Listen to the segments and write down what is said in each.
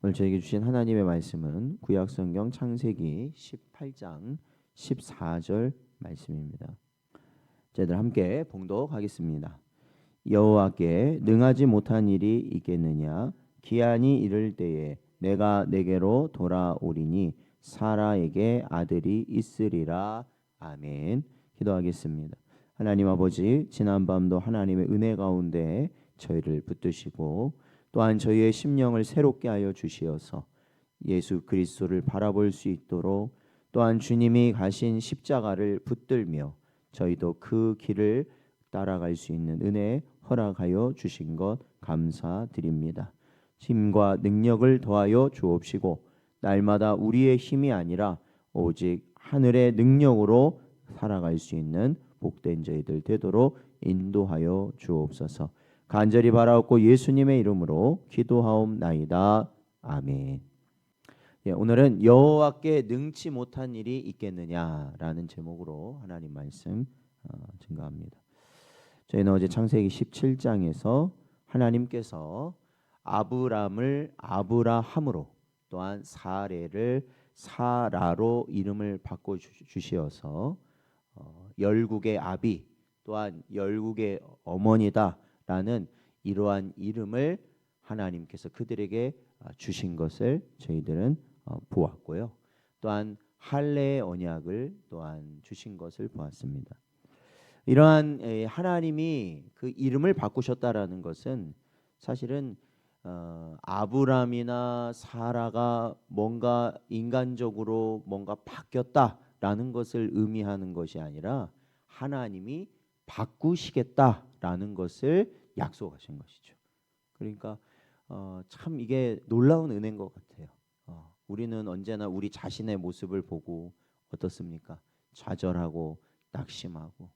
오늘 저에게 주신 하나님의 말씀은 구약성경 창세기 18장 14절 말씀입니다. 저희들 함께 봉독하겠습니다. 여호와께 능하지 못한 일이 있겠느냐? 기한이 이를 때에 내가 내게로 돌아오리니 사라에게 아들이 있으리라. 아멘. 기도하겠습니다. 하나님 아버지, 지난밤도 하나님의 은혜 가운데 저희를 붙드시고 또한 저희의 심령을 새롭게 하여 주시어서 예수 그리스도를 바라볼 수 있도록 또한 주님이 가신 십자가를 붙들며 저희도 그 길을 따라갈 수 있는 은혜 허락하여 주신 것 감사드립니다. 힘과 능력을 더하여 주옵시고 날마다 우리의 힘이 아니라 오직 하늘의 능력으로 살아갈 수 있는 복된 저희들 되도록 인도하여 주옵소서. 간절히 바라옵고 예수님의 이름으로 기도하옵나이다. 아멘. 오늘은 여호와께 능치 못한 일이 있겠느냐라는 제목으로 하나님 말씀 증거합니다. 저희는 어제 창세기 17장에서 하나님께서 아브람을 아브라함으로 또한 사레를 사라로 이름을 바꿔 주시어서 열국의 아비 또한 열국의 어머니다라는 이러한 이름을 하나님께서 그들에게 주신 것을 저희들은 보았고요. 또한 할례의 언약을 또한 주신 것을 보았습니다. 이러한 하나님이 그 이름을 바꾸셨다라는 것은 사실은 아브람이나 사라가 뭔가 인간적으로 뭔가 바뀌었다라는 것을 의미하는 것이 아니라 하나님이 바꾸시겠다라는 것을 약속하신 것이죠. 그러니까 참 이게 놀라운 은혜인 것 같아요. 우리는 언제나 우리 자신의 모습을 보고 어떻습니까? 좌절하고 낙심하고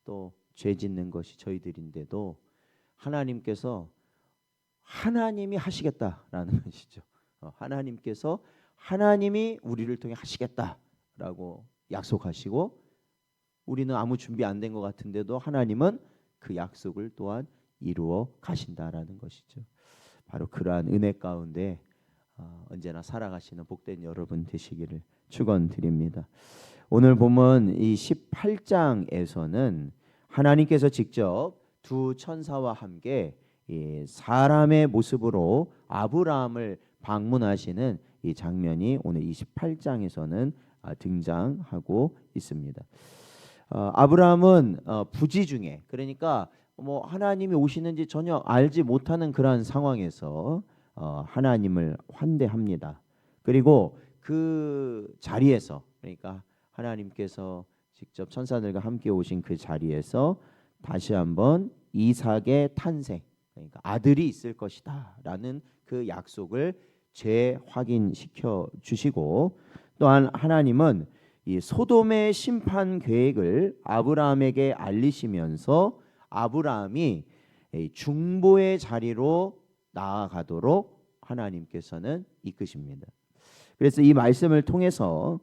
또 죄 짓는 것이 저희들인데도 하나님께서 하나님이 하시겠다라는 것이죠. 하나님께서 하나님이 우리를 통해 하시겠다라고 약속하시고 우리는 아무 준비 안 된 것 같은데도 하나님은 그 약속을 또한 이루어 가신다라는 것이죠. 바로 그러한 은혜 가운데 언제나 살아가시는 복된 여러분 되시기를 축원드립니다. 오늘 보면 이 18장에서는 하나님께서 직접 두 천사와 함께 이 사람의 모습으로 아브라함을 방문하시는 이 장면이 오늘 28장에서는 등장하고 있습니다. 아브라함은 부지 중에 그러니까 뭐 하나님이 오시는지 전혀 알지 못하는 그러한 상황에서 하나님을 환대합니다. 그리고 그 자리에서 그러니까 하나님께서 직접 천사들과 함께 오신 그 자리에서 다시 한번 이삭의 탄생 그러니까 아들이 있을 것이다라는 그 약속을 재확인시켜 주시고 또한 하나님은 이 소돔의 심판 계획을 아브라함에게 알리시면서 아브라함이 중보의 자리로 나아가도록 하나님께서는 이끄십니다. 그래서 이 말씀을 통해서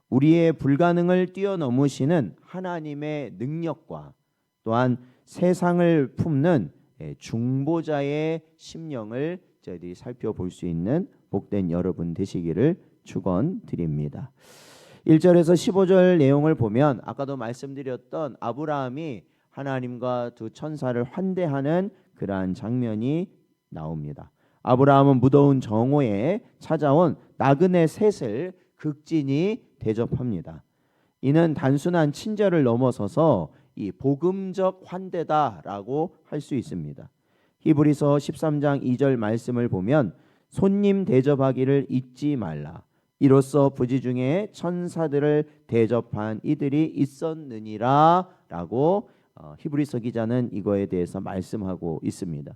우리의 불가능을 뛰어넘으시는 하나님의 능력과 또한 세상을 품는 중보자의 심령을 저희들이 살펴볼 수 있는 복된 여러분 되시기를 축원드립니다. 1절에서 15절 내용을 보면 아까도 말씀드렸던 아브라함이 하나님과 두 천사를 환대하는 그러한 장면이 나옵니다. 아브라함은 무더운 정오에 찾아온 나그네 셋을 극진히 대접합니다. 이는 단순한 친절을 넘어서서 이 복음적 환대다라고 할 수 있습니다. 히브리서 13장 2절 말씀을 보면 손님 대접하기를 잊지 말라. 이로써 부지 중에 천사들을 대접한 이들이 있었느니라 라고 히브리서 기자는 이거에 대해서 말씀하고 있습니다.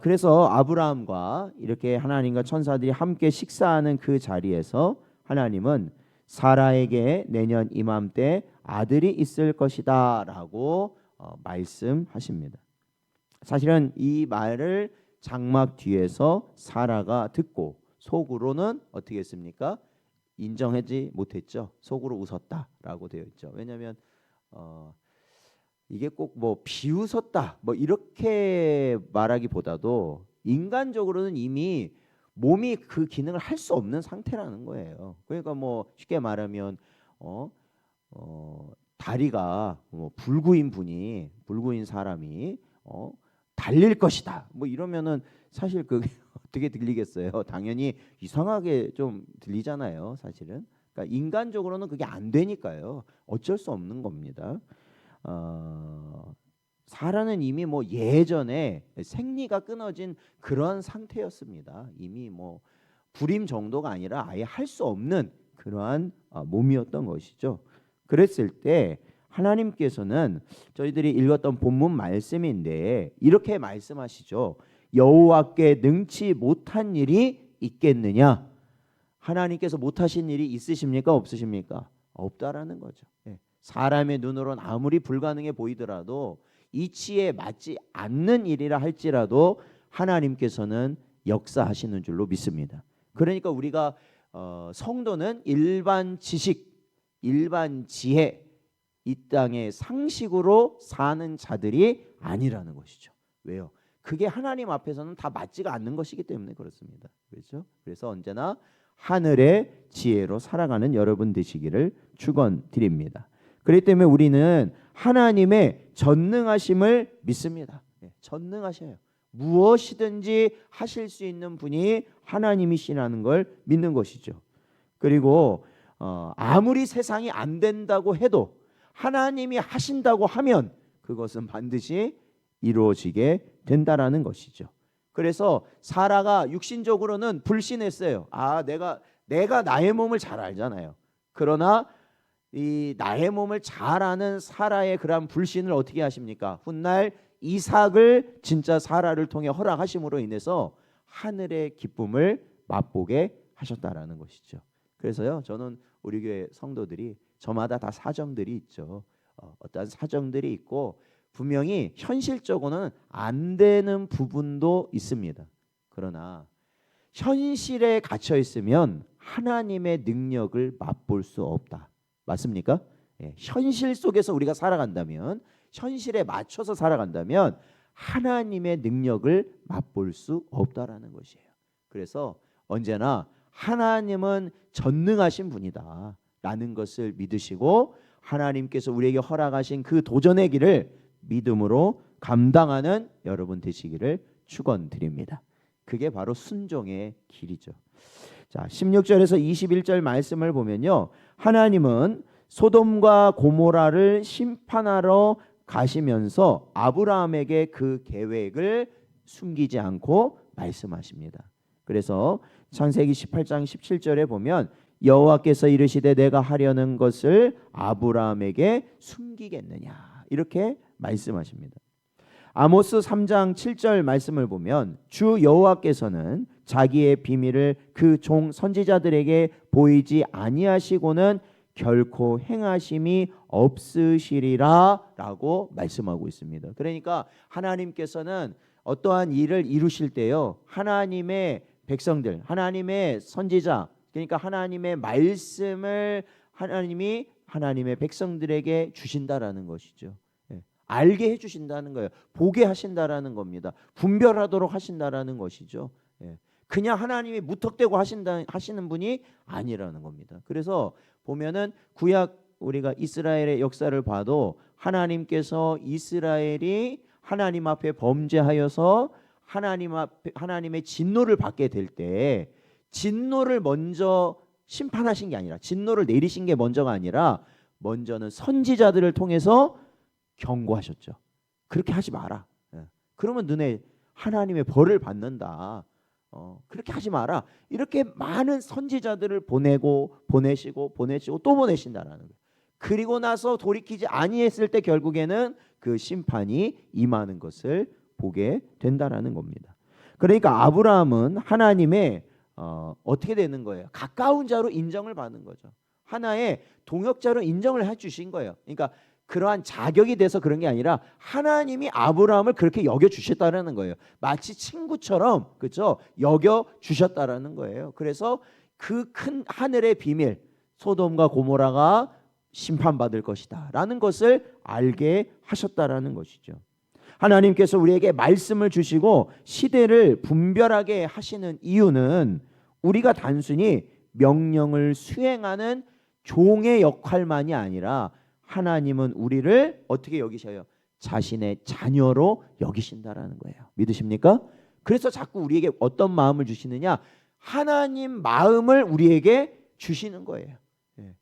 그래서 아브라함과 이렇게 하나님과 천사들이 함께 식사하는 그 자리에서 하나님은 사라에게 내년 이맘때 아들이 있을 것이다 라고 말씀하십니다. 사실은 이 말을 장막 뒤에서 사라가 듣고 속으로는 어떻게 했습니까? 인정하지 못했죠. 속으로 웃었다라고 되어 있죠. 왜냐하면 이게 꼭 뭐 비웃었다 뭐 이렇게 말하기보다도 인간적으로는 이미 몸이 그 기능을 할 수 없는 상태라는 거예요. 그러니까 뭐 쉽게 말하면 다리가 뭐 불구인 사람이 달릴 것이다. 뭐 이러면은 사실 그게 어떻게 들리겠어요? 당연히 이상하게 좀 들리잖아요, 사실은. 그러니까 인간적으로는 그게 안 되니까요. 어쩔 수 없는 겁니다. 사라는 이미 뭐 예전에 생리가 끊어진 그런 상태였습니다. 이미 뭐 불임 정도가 아니라 아예 할 수 없는 그러한 몸이었던 것이죠. 그랬을 때 하나님께서는 저희들이 읽었던 본문 말씀인데 이렇게 말씀하시죠. 여호와께 능치 못한 일이 있겠느냐? 하나님께서 못하신 일이 있으십니까? 없으십니까? 없다라는 거죠. 사람의 눈으로는 아무리 불가능해 보이더라도 이치에 맞지 않는 일이라 할지라도 하나님께서는 역사하시는 줄로 믿습니다. 그러니까 우리가 성도는 일반 지식, 일반 지혜, 이 땅의 상식으로 사는 자들이 아니라는 것이죠. 왜요? 그게 하나님 앞에서는 다 맞지가 않는 것이기 때문에 그렇습니다. 그렇죠? 그래서 언제나 하늘의 지혜로 살아가는 여러분 되시기를 축원드립니다. 그렇기 때문에 우리는 하나님의 전능하심을 믿습니다. 전능하셔요. 무엇이든지 하실 수 있는 분이 하나님이시라는 걸 믿는 것이죠. 그리고 아무리 세상이 안 된다고 해도 하나님이 하신다고 하면 그것은 반드시 이루어지게 된다라는 것이죠. 그래서 사라가 육신적으로는 불신했어요. 내가 나의 몸을 잘 알잖아요. 그러나 이 나의 몸을 잘 아는 사라의 그런 불신을 어떻게 하십니까? 훗날 이삭을 진짜 사라를 통해 허락하심으로 인해서 하늘의 기쁨을 맛보게 하셨다라는 것이죠. 그래서요, 저는 우리 교회 성도들이 저마다 다 사정들이 있죠. 어떤 사정들이 있고 분명히 현실적으로는 안 되는 부분도 있습니다. 그러나 현실에 갇혀 있으면 하나님의 능력을 맛볼 수 없다. 맞습니까? 현실 속에서 우리가 살아간다면, 현실에 맞춰서 살아간다면 하나님의 능력을 맛볼 수 없다라는 것이에요. 그래서 언제나 하나님은 전능하신 분이다 라는 것을 믿으시고 하나님께서 우리에게 허락하신 그 도전의 길을 믿음으로 감당하는 여러분 되시기를 축원드립니다. 그게 바로 순종의 길이죠. 자, 16절에서 21절 말씀을 보면요, 하나님은 소돔과 고모라를 심판하러 가시면서 아브라함에게 그 계획을 숨기지 않고 말씀하십니다. 그래서 창세기 18장 17절에 보면 여호와께서 이르시되 내가 하려는 것을 아브라함에게 숨기겠느냐 이렇게 말씀하십니다. 아모스 3장 7절 말씀을 보면 주 여호와께서는 자기의 비밀을 그 종 선지자들에게 보이지 아니하시고는 결코 행하심이 없으시리라 라고 말씀하고 있습니다. 그러니까 하나님께서는 어떠한 일을 이루실 때요, 하나님의 백성들, 하나님의 선지자, 그러니까 하나님의 말씀을 하나님이 하나님의 백성들에게 주신다라는 것이죠. 알게 해주신다는 거예요. 보게 하신다라는 겁니다. 분별하도록 하신다라는 것이죠. 그냥 하나님이 무턱대고 하시는 분이 아니라는 겁니다. 그래서 보면은 구약 우리가 이스라엘의 역사를 봐도 하나님께서 이스라엘이 하나님 앞에 범죄하여서 하나님의 진노를 받게 될 때 진노를 먼저 심판하신 게 아니라, 진노를 내리신 게 먼저가 아니라 먼저는 선지자들을 통해서 경고하셨죠. 그렇게 하지 마라. 그러면 너네 하나님의 벌을 받는다. 그렇게 하지 마라. 이렇게 많은 선지자들을 보내시고 또 보내신다라는 거예요. 그리고 나서 돌이키지 아니했을 때 결국에는 그 심판이 임하는 것을 보게 된다라는 겁니다. 그러니까 아브라함은 하나님의 어떻게 되는 거예요? 가까운 자로 인정을 받는 거죠. 하나의 동역자로 인정을 해주신 거예요. 그러니까 그러한 자격이 돼서 그런 게 아니라 하나님이 아브라함을 그렇게 여겨 주셨다라는 거예요. 마치 친구처럼, 그렇죠? 여겨 주셨다라는 거예요. 그래서 그 큰 하늘의 비밀, 소돔과 고모라가 심판받을 것이다라는 것을 알게 하셨다라는 것이죠. 하나님께서 우리에게 말씀을 주시고 시대를 분별하게 하시는 이유는 우리가 단순히 명령을 수행하는 종의 역할만이 아니라 하나님은 우리를 어떻게 여기셔요? 자신의 자녀로 여기신다라는 거예요. 믿으십니까? 그래서 자꾸 우리에게 어떤 마음을 주시느냐? 하나님 마음을 우리에게 주시는 거예요.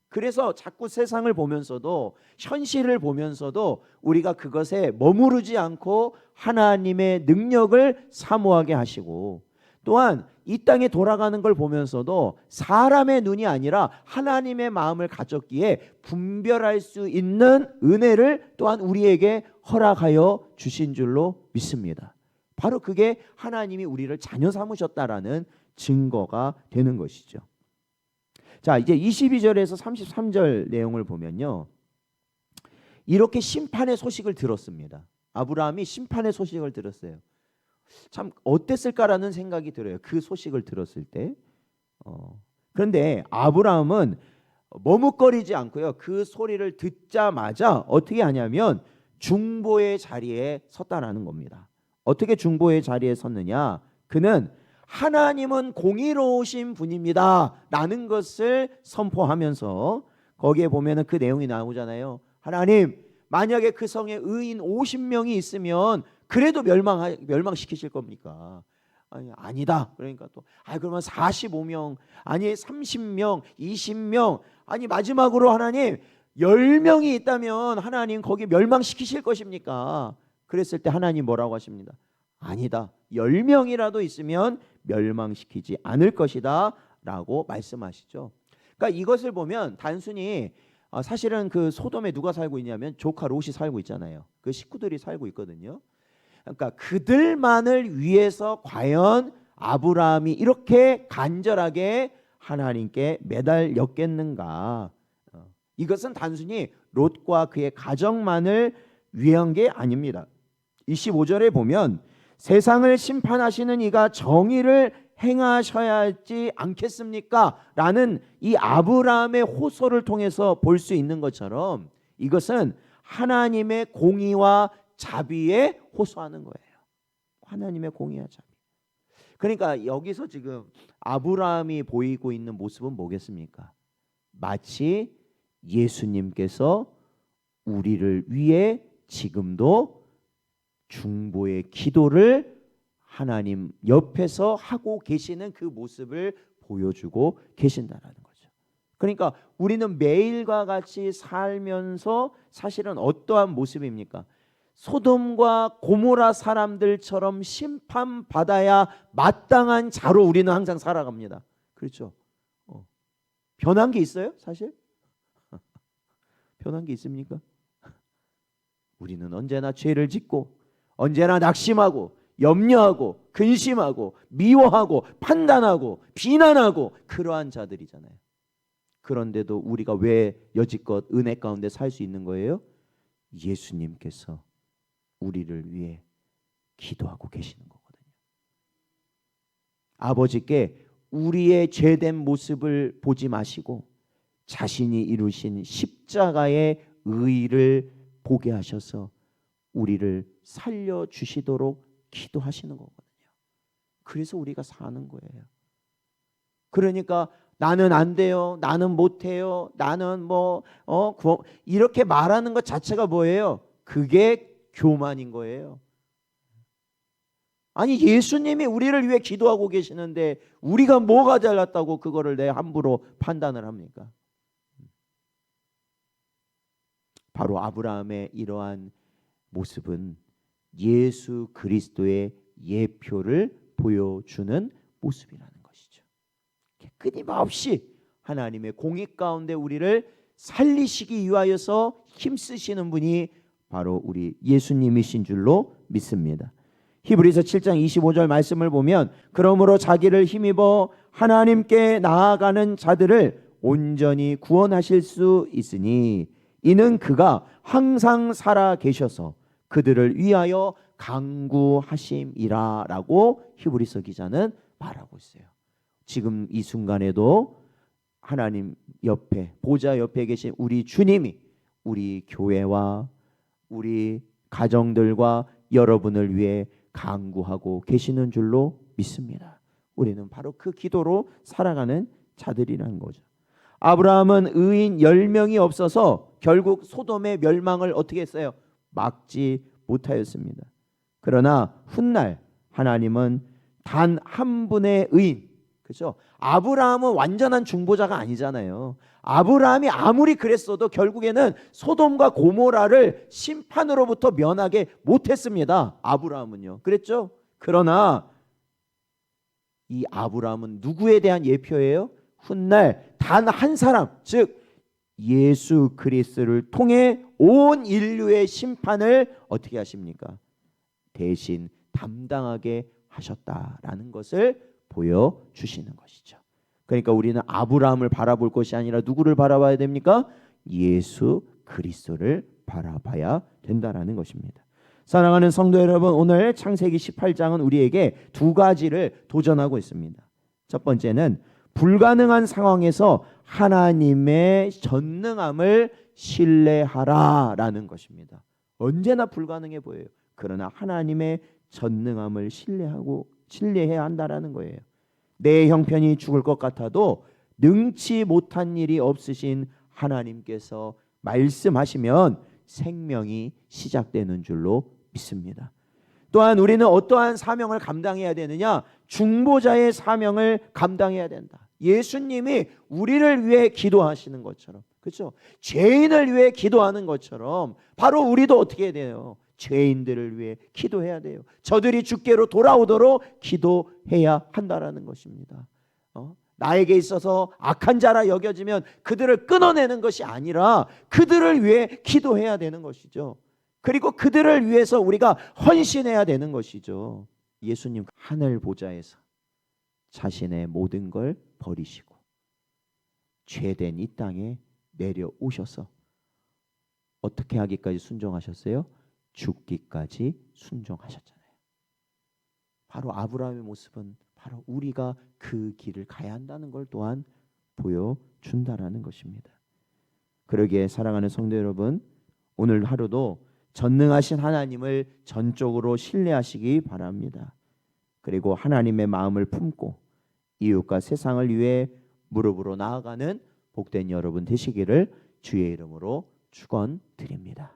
그래서 자꾸 세상을 보면서도 현실을 보면서도 우리가 그것에 머무르지 않고 하나님의 능력을 사모하게 하시고, 또한 이 땅에 돌아가는 걸 보면서도 사람의 눈이 아니라 하나님의 마음을 가졌기에 분별할 수 있는 은혜를 또한 우리에게 허락하여 주신 줄로 믿습니다. 바로 그게 하나님이 우리를 자녀 삼으셨다라는 증거가 되는 것이죠. 자, 이제 22절에서 33절 내용을 보면요, 이렇게 심판의 소식을 들었습니다. 아브라함이 심판의 소식을 들었어요. 참 어땠을까라는 생각이 들어요. 그 소식을 들었을 때. 그런데 아브라함은 머뭇거리지 않고요, 그 소리를 듣자마자 어떻게 하냐면 중보의 자리에 섰다라는 겁니다. 어떻게 중보의 자리에 섰느냐? 그는 하나님은 공의로우신 분입니다 라는 것을 선포하면서, 거기에 보면은 그 내용이 나오잖아요. 하나님, 만약에 그 성에 의인 50명이 있으면 그래도 멸망시키실 겁니까? 아니, 아니다. 그러니까 또 그러면 45명, 아니 30명, 20명, 아니 마지막으로 하나님 10명이 있다면 하나님 거기 멸망시키실 것입니까? 그랬을 때 하나님 뭐라고 하십니다. 아니다. 10명이라도 있으면 멸망시키지 않을 것이다 라고 말씀하시죠. 그러니까 이것을 보면 단순히 사실은 그 소돔에 누가 살고 있냐면 조카 롯이 살고 있잖아요. 그 식구들이 살고 있거든요. 그러니까 그들만을 위해서 과연 아브라함이 이렇게 간절하게 하나님께 매달렸겠는가? 이것은 단순히 롯과 그의 가정만을 위한 게 아닙니다. 25절에 보면 세상을 심판하시는 이가 정의를 행하셔야 하지 않겠습니까? 라는 이 아브라함의 호소를 통해서 볼 수 있는 것처럼 이것은 하나님의 공의와 자비에 호소하는 거예요. 하나님의 공의와 자비. 그러니까 여기서 지금 아브라함이 보이고 있는 모습은 뭐겠습니까? 마치 예수님께서 우리를 위해 지금도 중보의 기도를 하나님 옆에서 하고 계시는 그 모습을 보여주고 계신다라는 거죠. 그러니까 우리는 매일과 같이 살면서 사실은 어떠한 모습입니까? 소돔과 고모라 사람들처럼 심판받아야 마땅한 자로 우리는 항상 살아갑니다. 그렇죠? 변한 게 있어요? 사실? 변한 게 있습니까? 우리는 언제나 죄를 짓고 언제나 낙심하고 염려하고 근심하고 미워하고 판단하고 비난하고 그러한 자들이잖아요. 그런데도 우리가 왜 여지껏 은혜 가운데 살 수 있는 거예요? 예수님께서 우리를 위해 기도하고 계시는 거거든요. 아버지께 우리의 죄된 모습을 보지 마시고 자신이 이루신 십자가의 의의를 보게 하셔서 우리를 살려주시도록 기도하시는 거거든요. 그래서 우리가 사는 거예요. 그러니까 나는 안 돼요, 나는 못해요, 나는 이렇게 말하는 것 자체가 뭐예요? 그게 교만인 거예요. 아니 예수님이 우리를 위해 기도하고 계시는데 우리가 뭐가 잘났다고 그거를 내 함부로 판단을 합니까? 바로 아브라함의 이러한 모습은 예수 그리스도의 예표를 보여주는 모습이라는 것이죠. 끊임없이 하나님의 공의 가운데 우리를 살리시기 위하여서 힘쓰시는 분이 바로 우리 예수님이신 줄로 믿습니다. 히브리서 7장 25절 말씀을 보면 그러므로 자기를 힘입어 하나님께 나아가는 자들을 온전히 구원하실 수 있으니 이는 그가 항상 살아 계셔서 그들을 위하여 간구하심이라 라고 히브리서 기자는 말하고 있어요. 지금 이 순간에도 하나님 옆에 보좌 옆에 계신 우리 주님이 우리 교회와 우리 가정들과 여러분을 위해 간구하고 계시는 줄로 믿습니다. 우리는 바로 그 기도로 살아가는 자들이라는 거죠. 아브라함은 의인 10명이 없어서 결국 소돔의 멸망을 어떻게 했어요? 막지 못하였습니다. 그러나 훗날 하나님은 단 한 분의 의인, 그렇죠? 아브라함은 완전한 중보자가 아니잖아요. 아브라함이 아무리 그랬어도 결국에는 소돔과 고모라를 심판으로부터 면하게 못했습니다. 아브라함은요. 그랬죠? 그러나 이 아브라함은 누구에 대한 예표예요? 훗날 단 한 사람, 즉 예수 그리스도를 통해 온 인류의 심판을 어떻게 하십니까? 대신 담당하게 하셨다라는 것을 보여주시는 것이죠. 그러니까 우리는 아브라함을 바라볼 것이 아니라 누구를 바라봐야 됩니까? 예수 그리스도를 바라봐야 된다라는 것입니다. 사랑하는 성도 여러분, 오늘 창세기 18장은 우리에게 두 가지를 도전하고 있습니다. 첫 번째는 불가능한 상황에서 하나님의 전능함을 신뢰하라라는 것입니다. 언제나 불가능해 보여요. 그러나 하나님의 전능함을 신뢰해야 한다라는 거예요. 내 형편이 죽을 것 같아도 능치 못한 일이 없으신 하나님께서 말씀하시면 생명이 시작되는 줄로 믿습니다. 또한 우리는 어떠한 사명을 감당해야 되느냐? 중보자의 사명을 감당해야 된다. 예수님이 우리를 위해 기도하시는 것처럼, 그렇죠? 죄인을 위해 기도하는 것처럼 바로 우리도 어떻게 해야 돼요? 죄인들을 위해 기도해야 돼요. 저들이 주께로 돌아오도록 기도해야 한다라는 것입니다. 나에게 있어서 악한 자라 여겨지면 그들을 끊어내는 것이 아니라 그들을 위해 기도해야 되는 것이죠. 그리고 그들을 위해서 우리가 헌신해야 되는 것이죠. 예수님 하늘 보좌에서 자신의 모든 걸 버리시고 죄된 이 땅에 내려오셔서 어떻게 하기까지 순종하셨어요? 죽기까지 순종하셨잖아요. 바로 아브라함의 모습은 바로 우리가 그 길을 가야 한다는 걸 또한 보여준다라는 것입니다. 그러기에 사랑하는 성도 여러분, 오늘 하루도 전능하신 하나님을 전적으로 신뢰하시기 바랍니다. 그리고 하나님의 마음을 품고 이웃과 세상을 위해 무릎으로 나아가는 복된 여러분 되시기를 주의 이름으로 축원드립니다.